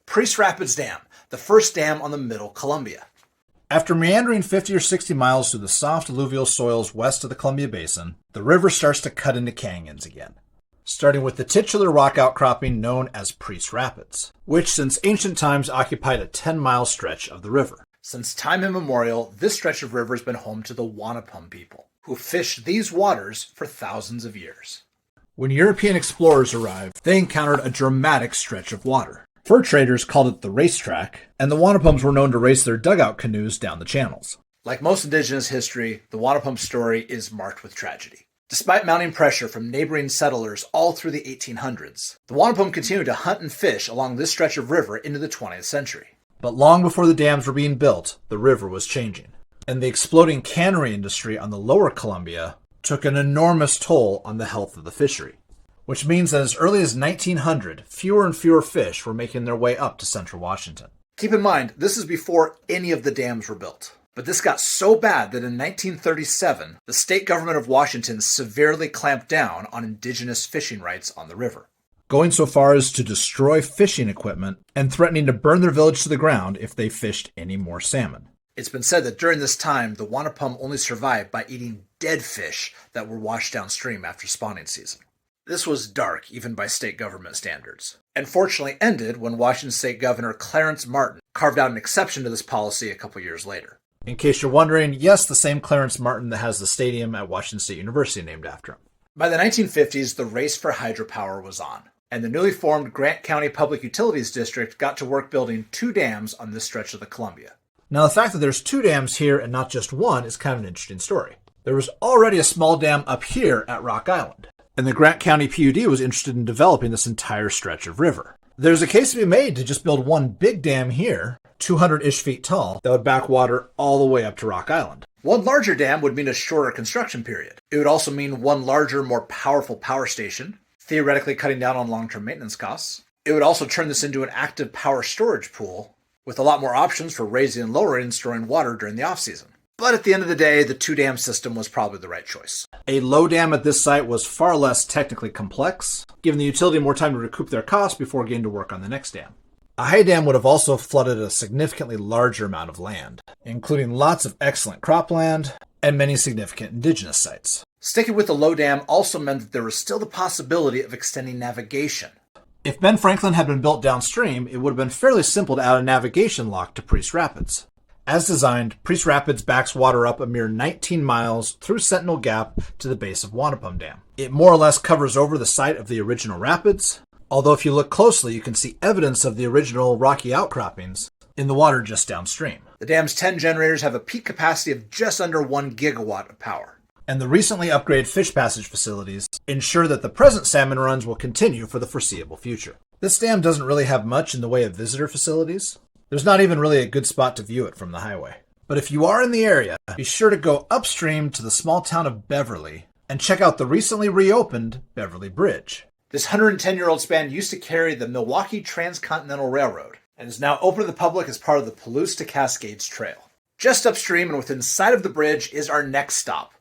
Priest Rapids Dam, the first dam on the Middle Columbia. After meandering 50 or 60 miles through the soft alluvial soils west of the Columbia Basin, the river starts to cut into canyons again, starting with the titular rock outcropping known as Priest Rapids, which since ancient times occupied a 10-mile stretch of the river. Since time immemorial, this stretch of river has been home to the Wanapum people, who fished these waters for thousands of years. When European explorers arrived, they encountered a dramatic stretch of water. Fur traders called it the racetrack, and the Wanapums were known to race their dugout canoes down the channels. Like most indigenous history, the Wanapum story is marked with tragedy. Despite mounting pressure from neighboring settlers all through the 1800s, the Wanapum continued to hunt and fish along this stretch of river into the 20th century. But long before the dams were being built, the river was changing, and the exploding cannery industry on the lower Columbia took an enormous toll on the health of the fishery, which means that as early as 1900, fewer and fewer fish were making their way up to central Washington. Keep in mind, this is before any of the dams were built. But this got so bad that in 1937, the state government of Washington severely clamped down on indigenous fishing rights on the river, going so far as to destroy fishing equipment and threatening to burn their village to the ground if they fished any more salmon. It's been said that during this time, the Wanapum only survived by eating dead fish that were washed downstream after spawning season. This was dark, even by state government standards, and fortunately ended when Washington State Governor Clarence Martin carved out an exception to this policy a couple years later. In case you're wondering, yes, the same Clarence Martin that has the stadium at Washington State University named after him. By the 1950s, the race for hydropower was on, and the newly formed Grant County Public Utilities District got to work building 2 dams on this stretch of the Columbia. Now, the fact that there's 2 dams here and not just one is kind of an interesting story. There was already a small dam up here at Rock Island, and the Grant County PUD was interested in developing this entire stretch of river. There's a case to be made to just build one big dam here, 200-ish feet tall, that would back water all the way up to Rock Island. One larger dam would mean a shorter construction period. It would also mean one larger, more powerful power station, theoretically cutting down on long-term maintenance costs. It would also turn this into an active power storage pool, with a lot more options for raising and lowering and storing water during the off-season. But at the end of the day, the 2-dam system was probably the right choice. A low dam at this site was far less technically complex, giving the utility more time to recoup their costs before getting to work on the next dam. A high dam would have also flooded a significantly larger amount of land, including lots of excellent cropland and many significant indigenous sites. Sticking with the low dam also meant that there was still the possibility of extending navigation. If Ben Franklin had been built downstream, it would have been fairly simple to add a navigation lock to Priest Rapids. As designed, Priest Rapids backs water up a mere 19 miles through Sentinel Gap to the base of Wanapum Dam. It more or less covers over the site of the original rapids, although if you look closely, you can see evidence of the original rocky outcroppings in the water just downstream. The dam's 10 generators have a peak capacity of just under 1 gigawatt of power. And the recently upgraded fish passage facilities ensure that the present salmon runs will continue for the foreseeable future. This dam doesn't really have much in the way of visitor facilities. There's not even really a good spot to view it from the highway. But if you are in the area, be sure to go upstream to the small town of Beverly and check out the recently reopened Beverly Bridge. This 110-year-old span used to carry the Milwaukee Transcontinental Railroad and is now open to the public as part of the Palouse to Cascades Trail. Just upstream and within sight of the bridge is our next stop,